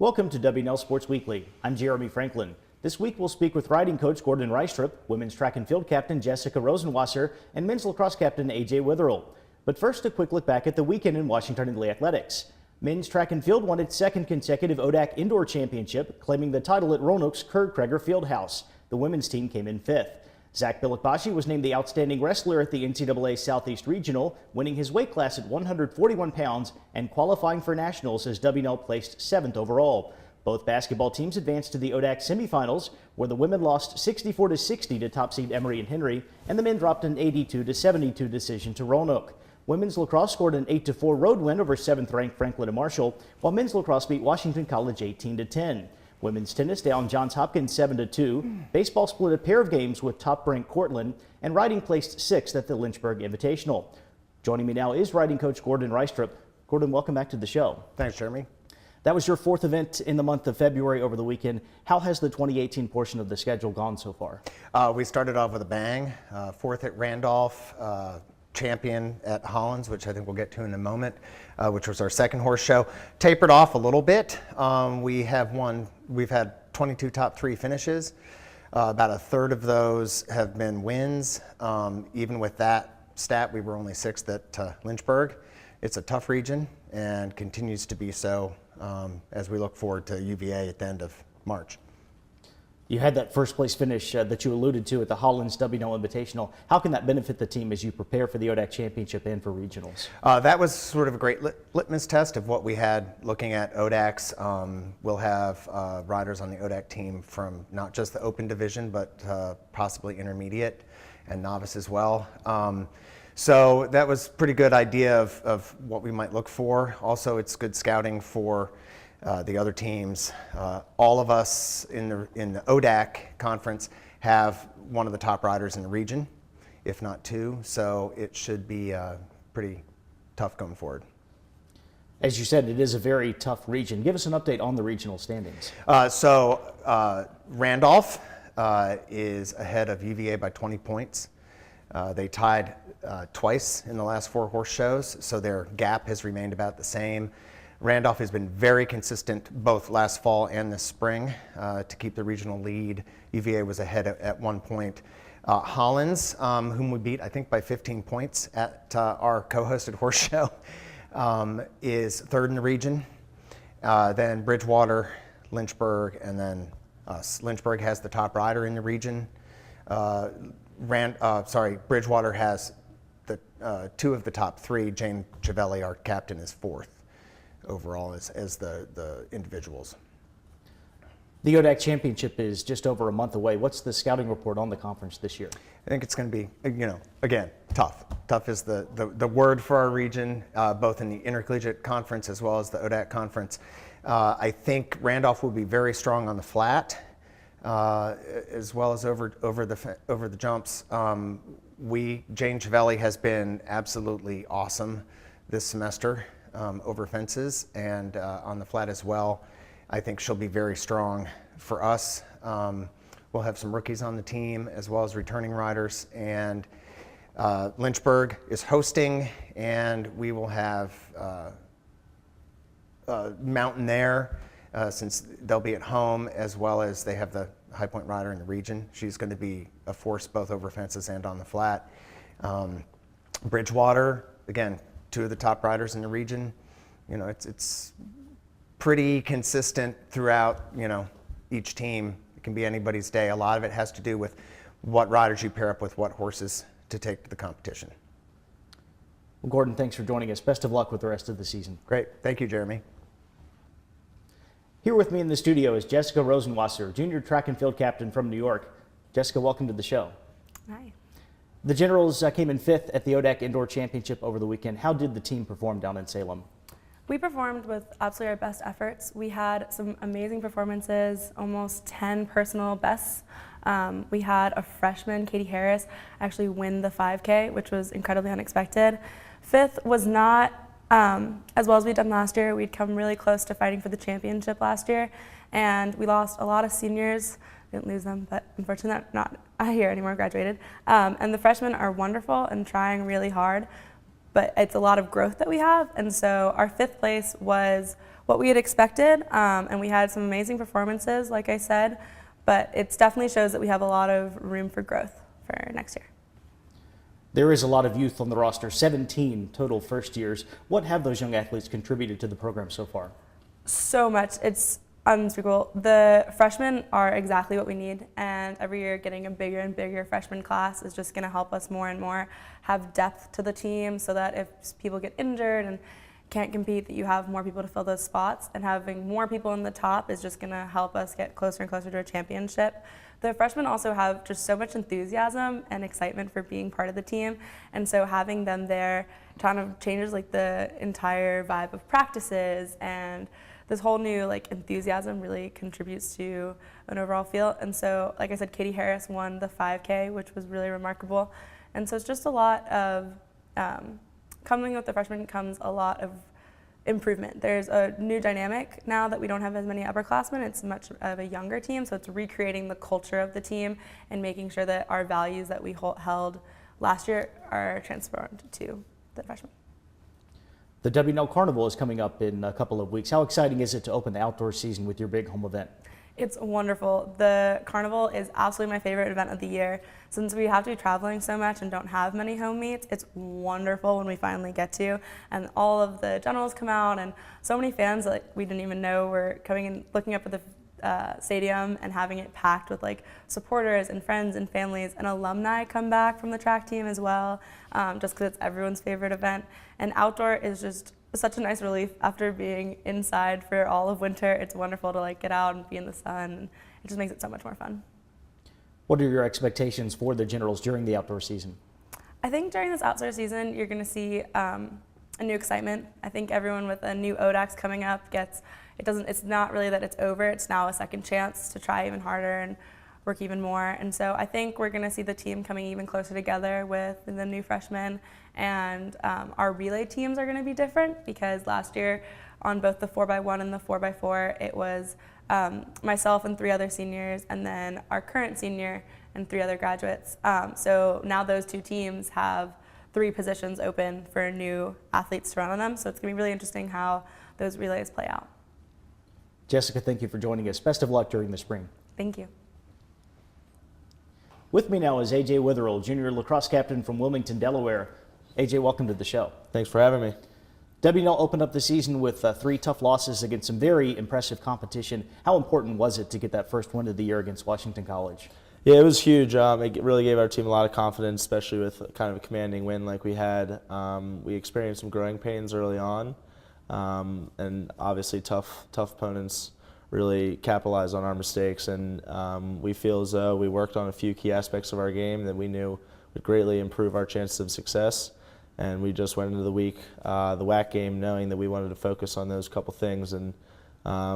Welcome to W&L Sports Weekly. I'm Jeremy Franklin. This week we'll speak with riding coach Gordon Reistrup, women's track and field captain Jessica Rosenwasser, and men's lacrosse captain AJ Witherell. But first, a quick look back at the weekend in Washington and Lee athletics. Men's track and field won its second consecutive ODAC Indoor Championship, claiming the title at Roanoke's Kurt Kreger Fieldhouse. The women's team came in fifth. Zach Billikbashi was named the outstanding wrestler at the NCAA Southeast Regional, winning his weight class at 141 pounds and qualifying for nationals as W&L placed 7th overall. Both basketball teams advanced to the ODAC semifinals, where the women lost 64-60 to top seed Emory and Henry, and the men dropped an 82-72 decision to Roanoke. Women's lacrosse scored an 8-4 road win over 7th-ranked Franklin and Marshall, while men's lacrosse beat Washington College 18-10. Women's tennis down Johns Hopkins 7-2. Baseball split a pair of games with top-ranked Cortland, and riding placed 6th at the Lynchburg Invitational. Joining me now is riding coach Gordon Reistrup. Gordon, welcome back to the show. Thanks, Jeremy. That was your 4th event in the month of February over the weekend. How has the 2018 portion of the schedule gone so far? We started off with a bang. 4th at Randolph, champion at Hollins, which I think we'll get to in a moment, which was our second horse show. Tapered off a little bit. We've had 22 top 3 finishes. About a third of those have been wins. Even with that stat, we were only 6th at Lynchburg. It's a tough region and continues to be so as we look forward to UVA at the end of March. You had that first place finish that you alluded to at the Hollins W&L Invitational. How can that benefit the team as you prepare for the ODAC Championship and for regionals? That was sort of a great litmus test of what we had looking at ODACs. We'll have riders on the ODAC team from not just the open division, but possibly intermediate and novice as well. So that was a pretty good idea of what we might look for. Also, it's good scouting for the other teams. All of us in the ODAC conference have one of the top riders in the region, if not 2, so it should be pretty tough going forward. As you said, it is a very tough region. Give us an update on the regional standings. Randolph is ahead of UVA by 20 points. They tied twice in the last 4 horse shows, so their gap has remained about the same. Randolph has been very consistent both last fall and this spring to keep the regional lead. UVA was ahead at one point. Hollins, whom we beat, I think, by 15 points at our co-hosted horse show, is 3rd in the region. Then Bridgewater, Lynchburg, and then us. Lynchburg has the top rider in the region. Bridgewater has the 2 of the top 3. Jane Chiavelli, our captain, is 4th. Overall as the individuals. The ODAC Championship is just over a month away. What's the scouting report on the conference this year? I think it's going to be, again, tough. Tough is the word for our region, both in the intercollegiate conference as well as the ODAC conference. I think Randolph will be very strong on the flat, as well as over the jumps. Jane Chiavelli has been absolutely awesome this semester. Over fences and on the flat as well. I think she'll be very strong for us. We'll have some rookies on the team as well as returning riders, and Lynchburg is hosting, and we will have Mountain there since they'll be at home, as well as they have the High Point rider in the region. She's going to be a force both over fences and on the flat. Bridgewater, again, 2 of the top riders in the region. It's pretty consistent throughout, each team. It can be anybody's day. A lot of it has to do with what riders you pair up with what horses to take to the competition. Well, Gordon, thanks for joining us. Best of luck with the rest of the season. Great. Thank you, Jeremy. Here with me in the studio is Jessica Rosenwasser, junior track and field captain from New York. Jessica, welcome to the show. Hi. The Generals came in 5th at the ODAC Indoor Championship over the weekend. How did the team perform down in Salem? We performed with absolutely our best efforts. We had some amazing performances, almost 10 personal bests. We had a freshman, Katie Harris, actually win the 5K, which was incredibly unexpected. 5th was not as well as we'd done last year. We'd come really close to fighting for the championship last year, and we lost a lot of seniors. Didn't lose them, but unfortunately not here anymore, graduated. And the freshmen are wonderful and trying really hard. but it's a lot of growth that we have. And so our 5th place was what we had expected, and we had some amazing performances, like I said, but it definitely shows that we have a lot of room for growth for next year. There is a lot of youth on the roster, 17 total first years. What have those young athletes contributed to the program so far? So much. It's unspeakable. The freshmen are exactly what we need, and every year getting a bigger and bigger freshman class is just going to help us more and more have depth to the team, so that if people get injured and can't compete, that you have more people to fill those spots, and having more people in the top is just going to help us get closer and closer to a championship. The freshmen also have just so much enthusiasm and excitement for being part of the team, and so having them there kind of changes like the entire vibe of practices, and this whole new like enthusiasm really contributes to an overall feel. And so, like I said, Katie Harris won the 5K, which was really remarkable. And so it's just a lot of, coming with the freshmen comes a lot of improvement. There's a new dynamic now that we don't have as many upperclassmen. It's much of a younger team, so it's recreating the culture of the team and making sure that our values that we held last year are transferred to the freshmen. The W&L Carnival is coming up in a couple of weeks. How exciting is it to open the outdoor season with your big home event? It's wonderful. The Carnival is absolutely my favorite event of the year. Since we have to be traveling so much and don't have many home meets, it's wonderful when we finally get to. And all of the generals come out, and so many fans that we didn't even know were coming and looking up at the stadium and having it packed with like supporters and friends and families, and alumni come back from the track team as well, just because it's everyone's favorite event. And outdoor is just such a nice relief after being inside for all of winter. It's wonderful to like get out and be in the sun, and it just makes it so much more fun. What are your expectations for the generals during the outdoor season? I think during this outdoor season you're going to see a new excitement. I think everyone with a new ODAX coming up it's not really that it's over, it's now a second chance to try even harder and work even more. And so I think we're going to see the team coming even closer together with the new freshmen, and our relay teams are going to be different, because last year on both the 4x1 and the 4x4 it was myself and 3 other seniors, and then our current senior and 3 other graduates. So now those 2 teams have 3 positions open for new athletes to run on them, so it's going to be really interesting how those relays play out. Jessica, thank you for joining us. Best of luck during the spring. Thank you. With me now is AJ Witherell, junior lacrosse captain from Wilmington, Delaware. AJ, welcome to the show. Thanks for having me. W&L opened up the season with 3 tough losses against some very impressive competition. How important was it to get that first win of the year against Washington College? Yeah, it was huge. It really gave our team a lot of confidence, especially with kind of a commanding win like we had. We experienced some growing pains early on, and obviously tough opponents really capitalized on our mistakes. And we feel as though we worked on a few key aspects of our game that we knew would greatly improve our chances of success. And we just went into the week, the WAC game, knowing that we wanted to focus on those couple things. And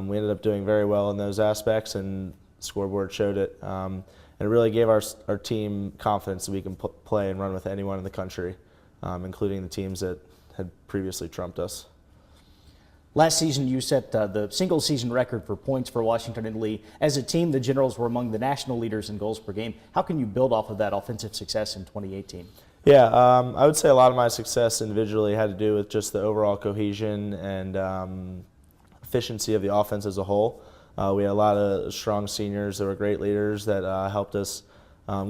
we ended up doing very well in those aspects, and the scoreboard showed it. And it really gave our team confidence that we can play and run with anyone in the country, including the teams that had previously trumped us. Last season, you set the single-season record for points for Washington and Lee. As a team, the Generals were among the national leaders in goals per game. How can you build off of that offensive success in 2018? Yeah, I would say a lot of my success individually had to do with just the overall cohesion and efficiency of the offense as a whole. We had a lot of strong seniors that were great leaders that helped us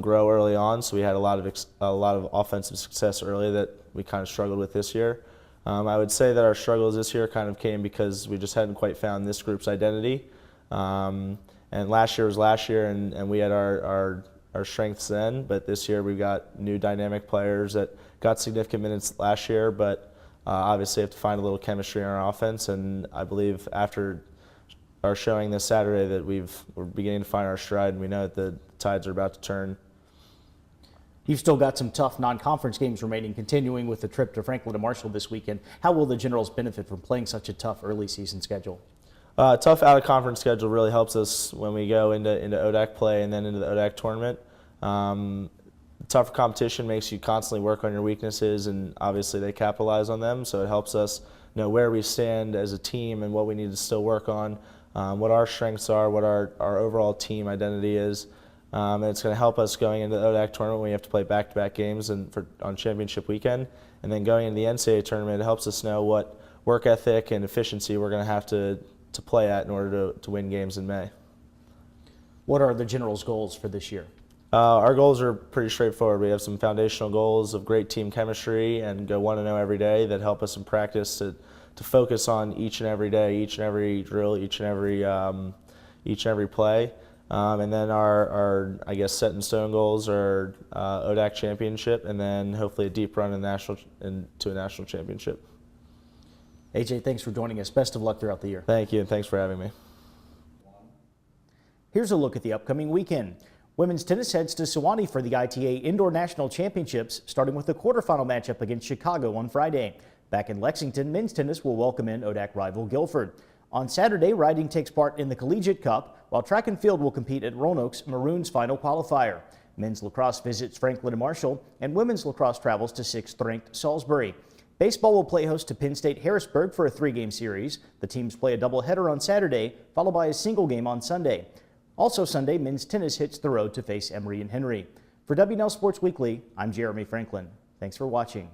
grow early on. So we had a lot of offensive success early that we kind of struggled with this year. I would say that our struggles this year kind of came because we just hadn't quite found this group's identity. And last year was last year, and we had our strengths then. But this year we've got new dynamic players that got significant minutes last year, but obviously have to find a little chemistry in our offense. And I believe after our showing this Saturday that we're beginning to find our stride, and we know that the tides are about to turn. You've still got some tough non-conference games remaining, continuing with the trip to Franklin and Marshall this weekend. How will the Generals benefit from playing such a tough early season schedule? Tough out-of-conference schedule really helps us when we go into ODAC play and then into the ODAC tournament. Tougher competition makes you constantly work on your weaknesses, and obviously they capitalize on them, so it helps us know where we stand as a team and what we need to still work on, what our strengths are, what our overall team identity is. And it's going to help us going into the ODAC tournament when we have to play back-to-back games on championship weekend. And then going into the NCAA tournament, it helps us know what work ethic and efficiency we're going to have to play at in order to win games in May. What are the Generals' goals for this year? Our goals are pretty straightforward. We have some foundational goals of great team chemistry and go 1-0 every day that help us in practice to focus on each and every day, each and every drill, each and every play. And then our I guess set in stone goals are ODAC championship and then hopefully a deep run into a national championship. AJ, thanks for joining us. Best of luck throughout the year. Thank you, and thanks for having me. Here's a look at the upcoming weekend. Women's tennis heads to Sewanee for the ITA Indoor National Championships, starting with the quarterfinal matchup against Chicago on Friday. Back in Lexington, men's tennis will welcome in ODAC rival Guilford. On Saturday, riding takes part in the Collegiate Cup, while track and field will compete at Roanoke's Maroons final qualifier. Men's lacrosse visits Franklin and Marshall, and women's lacrosse travels to 6th-ranked Salisbury. Baseball will play host to Penn State Harrisburg for a 3-game series. The teams play a doubleheader on Saturday, followed by a single game on Sunday. Also Sunday, men's tennis hits the road to face Emory and Henry. For W&L Sports Weekly, I'm Jeremy Franklin. Thanks for watching.